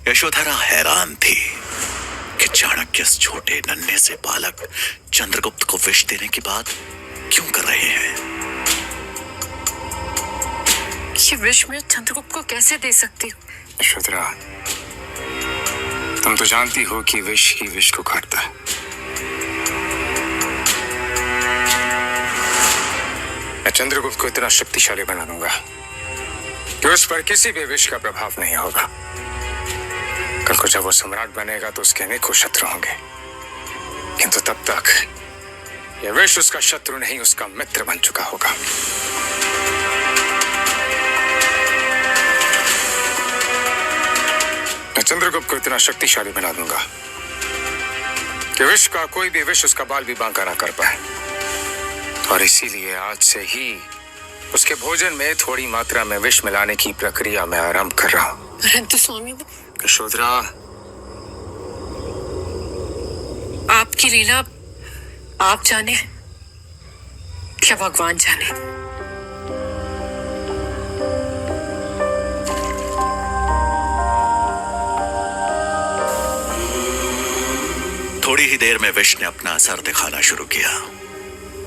यशोधरा हैरान थी कि चाणक्य इस छोटे नन्हे से बालक चंद्रगुप्त को विष देने की बात क्यों कर रहे हैं। ये विष मैं चंद्रगुप्त को कैसे दे सकती हूँ? यशोधरा, तुम तो जानती हो कि विष ही विष को काटता है। मैं चंद्रगुप्त को इतना शक्तिशाली बना दूंगा कि उस पर किसी भी विष का प्रभाव नहीं होगा। कल को जब वो सम्राट बनेगा तो उसके अनेकों शत्रु होंगे, किंतु तब तक यह विष उसका शत्रु नहीं, उसका मित्र बन चुका होगा। मैं चंद्रगुप्त को इतना शक्तिशाली बना दूंगा कि विष का कोई भी विष उसका बाल भी बांका ना कर पाए। और इसीलिए आज से ही उसके भोजन में थोड़ी मात्रा में विष मिलाने की प्रक्रिया मैं आरंभ कर रहा हूं। परंतु स्वामी, यशोधरा, आपकी लीला आप जाने क्या भगवान जाने। थोड़ी ही देर में विष ने अपना असर दिखाना शुरू किया।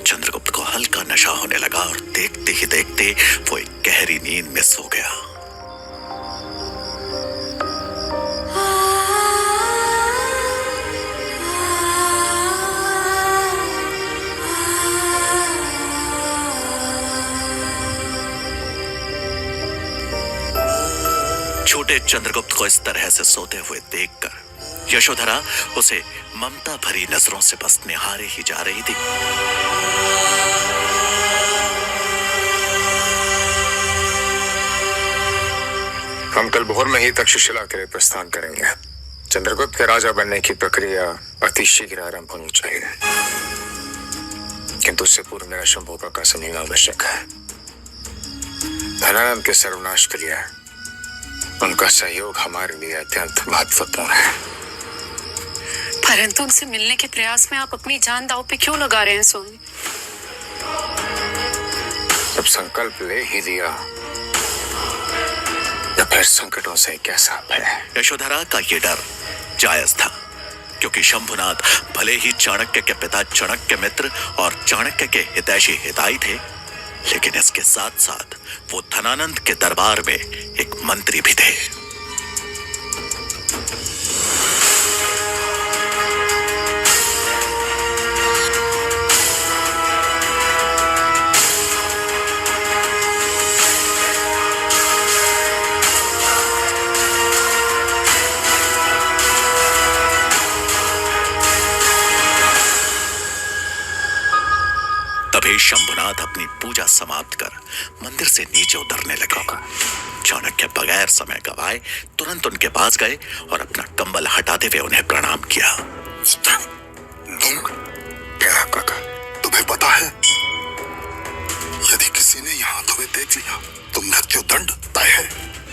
चंद्रगुप्त को हल्का नशा होने लगा और देखते ही देखते वो एक गहरी नींद में सो गया। छोटे चंद्रगुप्त को इस तरह से सोते हुए देखकर यशोधरा उसे ममता भरी नजरों से बस निहारे ही जा रही थी। हम कल भोर में ही तक्षशिला के लिए प्रस्थान करेंगे। चंद्रगुप्त के राजा बनने की प्रक्रिया अति शीघ्र आरंभ होनी चाहिए, किंतु उससे पूर्व मेरा शंभू का समझना आवश्यक है। धनानंद के सर्वनाश के लिए उनका सहयोग हमारे लिए अत्यंत महत्वपूर्ण है। परंतु उनसे मिलने के प्रयास में आप अपनी जान दांव पे क्यों लगा रहे हैं स्वामी? जब संकल्प ले ही लिया तो फिर संकटों से कैसा भय। यशोधरा का ये डर जायज था, क्योंकि शंभुनाथ भले ही चाणक्य के पिता चाणक्य मित्र और चाणक्य के हितैषी हिताई थे, लेकिन इसके साथ साथ वो धनानंद के दरबार में एक मंत्री भी थे। तभी शंभुनाथ अपनी पूजा समाप्त कर मंदिर से नीचे उतरने लगे। चाणक्य बगैर समय गवाए तुरंत उनके पास गए और अपना कंबल हटाते हुए उन्हें प्रणाम किया। काका, तुम्हें पता है, यदि किसी ने यहाँ तुम्हें देख लिया तो मृत्यु दंड तय है।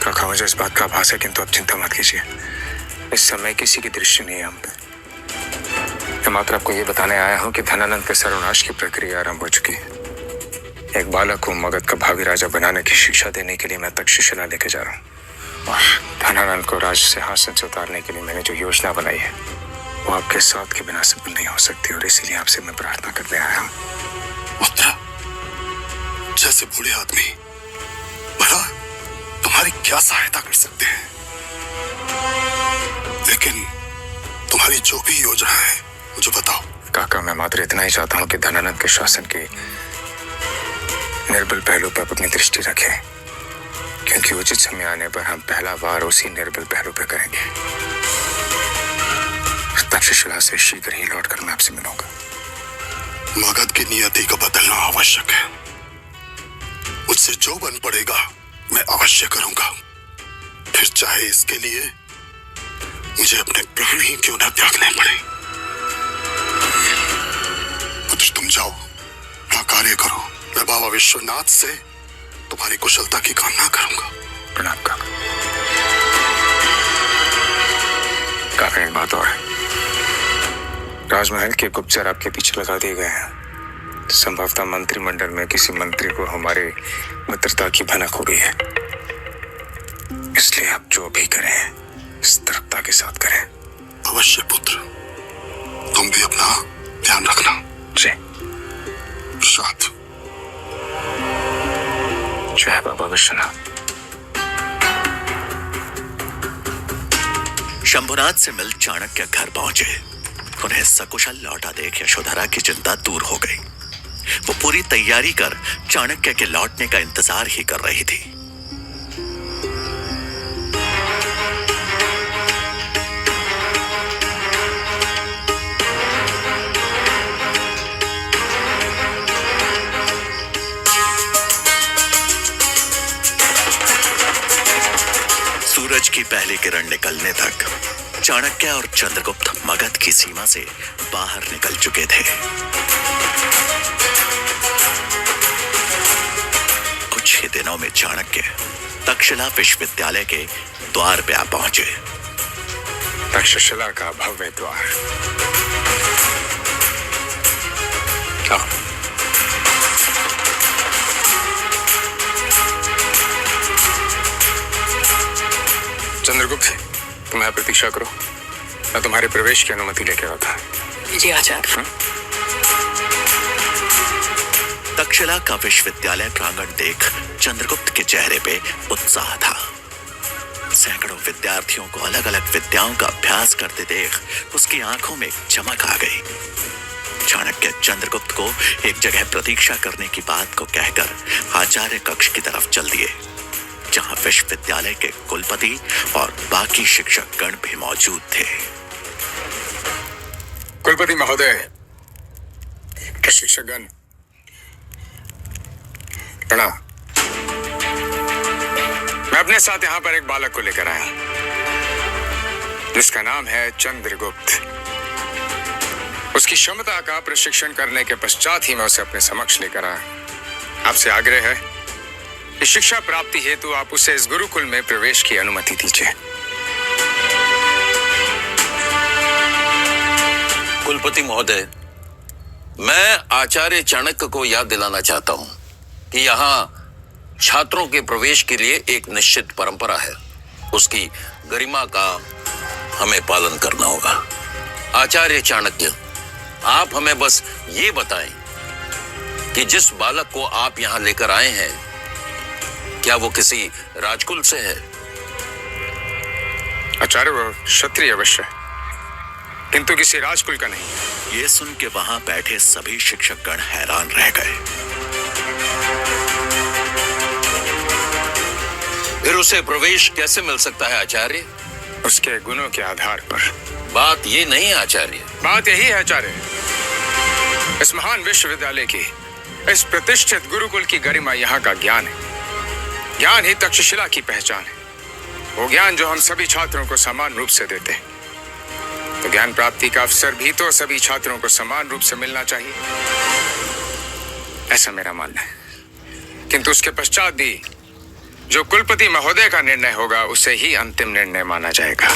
काका, मुझे इस बात का आभास है, किंतु अब चिंता मत कीजिए। इस समय किसी की दृष्टि नहीं है हम पे। मैं मात्र आपको ये बताने आया हूँ कि धनानंद के सर्वनाश की प्रक्रिया आरंभ हो चुकी है। एक बालक को मगध का भावी राजा बनाने की शिक्षा देने के लिए मैं तक्षशिला लेके जा रहा हूँ। और धनानंद को राज सिंहासन से उतारने के लिए मैंने जो योजना बनाई है वो आपके साथ के बिना सफल नहीं हो सकती, और इसीलिए आपसे मैं प्रार्थना करने आया हूँ। उत्तरा, जैसे बूढ़े आदमी भला तुम्हारी क्या सहायता कर सकते हैं, लेकिन तुम्हारी जो भी योजना है मुझे बताओ। काका, मैं मात्र इतना ही चाहता हूँ कि धनानंद के शासन के निर्बल पहलू पर अपनी दृष्टि रखें, क्योंकि उचित समय आने पर हम पहला वार उसी निर्बल पहलू पर करेंगे। तक्षशिला से शीघ्र ही लौटकर मैं आपसे मिलूंगा। मगध की नियति को बदलना आवश्यक है। मुझसे जो बन पड़ेगा मैं अवश्य करूंगा, फिर चाहे इसके लिए मुझे अपने प्राण ही क्यों न त्यागने पड़े। कुछ तुम जाओ, अपना कार्य करो। मैं बाबा विश्वनाथ से तुम्हारी कुशलता की कामना करूंगा। प्रणाम काका। काका, एक बात और है, राजमहल के गुप्तचर आपके पीछे लगा दिए गए हैं। संभवतः मंत्रिमंडल में किसी मंत्री को हमारे मित्रता की भनक हो गई है, इसलिए आप जो भी करें सतर्कता के साथ करें। अवश्य पुत्र, तुम भी अपना ध्यान रखना। जी। प्रसाद। जय बाबा विश्वनाथ। शंभुनाथ से मिल चाणक्य घर पहुंचे। उन्हें सकुशल लौटा देख यशोधरा की चिंता दूर हो गई। वो पूरी तैयारी कर चाणक्य के लौटने का इंतजार ही कर रही थी। सूरज की पहली किरण निकलने तक चाणक्य और चंद्रगुप्त मगध की सीमा से बाहर निकल चुके थे। कुछ ही दिनों में चाणक्य तक्षशिला विश्वविद्यालय के द्वार पे आ पहुंचे। तक्षशिला का भव्य द्वार। चंद्रगुप्त, तुम्हें प्रतीक्षा करो, मैं तुम्हारे प्रवेश की अनुमति लेके आता। जी आचार्य। तक्षशिला का विश्वविद्यालय प्रांगण देख चंद्रगुप्त के चेहरे पे उत्साह था। सैकड़ों विद्यार्थियों को अलग अलग विद्याओं का अभ्यास करते देख उसकी आंखों में एक चमक आ गई। चाणक्य चंद्रगुप्त को एक जगह प्रतीक्षा करने की बात को कहकर आचार्य कक्ष की तरफ चल दिए, जहां विश्वविद्यालय के कुलपति और बाकी शिक्षक गण भी मौजूद थे। कुलपति महोदय, शिक्षकगण, प्रणाम। मैं अपने साथ यहाँ पर एक बालक को लेकर आया जिसका नाम है चंद्रगुप्त। उसकी क्षमता का प्रशिक्षण करने के पश्चात ही मैं उसे अपने समक्ष लेकर आया। आपसे आग्रह है कि शिक्षा प्राप्ति हेतु आप उसे इस गुरुकुल में प्रवेश की अनुमति दीजिए। कुलपति महोदय, मैं आचार्य चाणक्य को याद दिलाना चाहता हूं कि यहाँ छात्रों के प्रवेश के लिए एक निश्चित परंपरा है। उसकी गरिमा का हमें पालन करना होगा। आचार्य चाणक्य, आप हमें बस ये बताएं कि जिस बालक को आप यहाँ लेकर आए हैं, क्या वो किसी राजकुल से है? आचार्य, वो क्षत्रिय अवश्य, किंतु किसी राजकुल का नहीं। ये सुन के वहां बैठे सभी शिक्षकगण हैरान रह गए। फिर उसे प्रवेश कैसे मिल सकता है आचार्य? उसके गुणों के आधार पर। बात ये नहीं है आचार्य। बात यही है आचार्य, इस महान विश्वविद्यालय की, इस प्रतिष्ठित गुरुकुल की गरिमा यहाँ का ज्ञान है। ज्ञान ही तक्षशिला की पहचान है। वो ज्ञान जो हम सभी छात्रों को समान रूप से देते हैं। तो ज्ञान प्राप्ति का अवसर भी तो सभी छात्रों को समान रूप से मिलना चाहिए, ऐसा मेरा मानना है। किंतु उसके पश्चात भी जो कुलपति महोदय का निर्णय होगा, उसे ही अंतिम निर्णय माना जाएगा।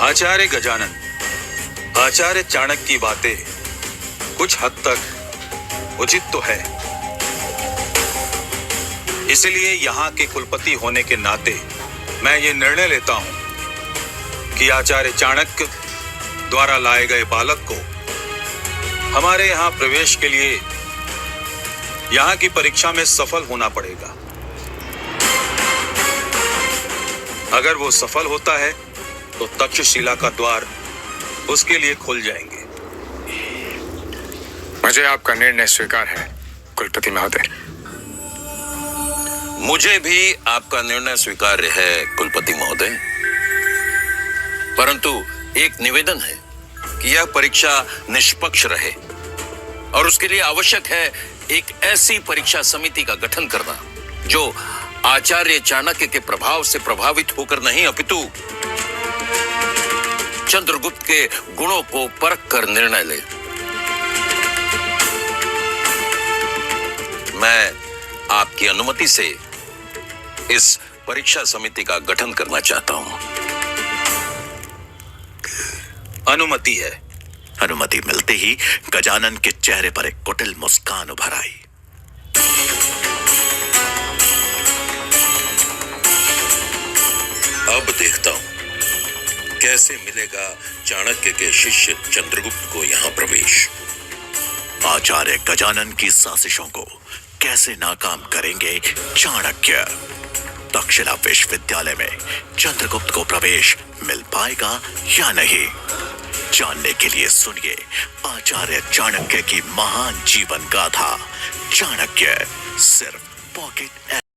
आचार्य गजानन, आचार्य चाणक्य की बातें कुछ हद तक उचित तो है, इसलिए यहाँ के कुलपति होने के नाते मैं ये निर्णय लेता हूं कि आचार्य चाणक्य द्वारा लाए गए बालक को हमारे यहाँ प्रवेश के लिए यहाँ की परीक्षा में सफल होना पड़ेगा। अगर वो सफल होता है तो तक्षशिला का द्वार उसके लिए खुल जाएंगे। मुझे आपका निर्णय स्वीकार है कुलपति महोदय। मुझे भी आपका निर्णय स्वीकार्य है कुलपति महोदय, परंतु एक निवेदन है कि यह परीक्षा निष्पक्ष रहे और उसके लिए आवश्यक है एक ऐसी परीक्षा समिति का गठन करना जो आचार्य चाणक्य के प्रभाव से प्रभावित होकर नहीं, अपितु चंद्रगुप्त के गुणों को परख कर निर्णय ले। मैं आपकी अनुमति से इस परीक्षा समिति का गठन करना चाहता हूं। अनुमति है। अनुमति मिलते ही गजानन के चेहरे पर एक कुटिल मुस्कान उभर आई। कैसे मिलेगा चाणक्य के शिष्य चंद्रगुप्त को यहाँ प्रवेश? आचार्य गजानन की साजिशों को कैसे नाकाम करेंगे चाणक्य? दक्षिणा विश्वविद्यालय में चंद्रगुप्त को प्रवेश मिल पाएगा या नहीं? जानने के लिए सुनिए आचार्य चाणक्य की महान जीवन गाथा चाणक्य, सिर्फ पॉकेट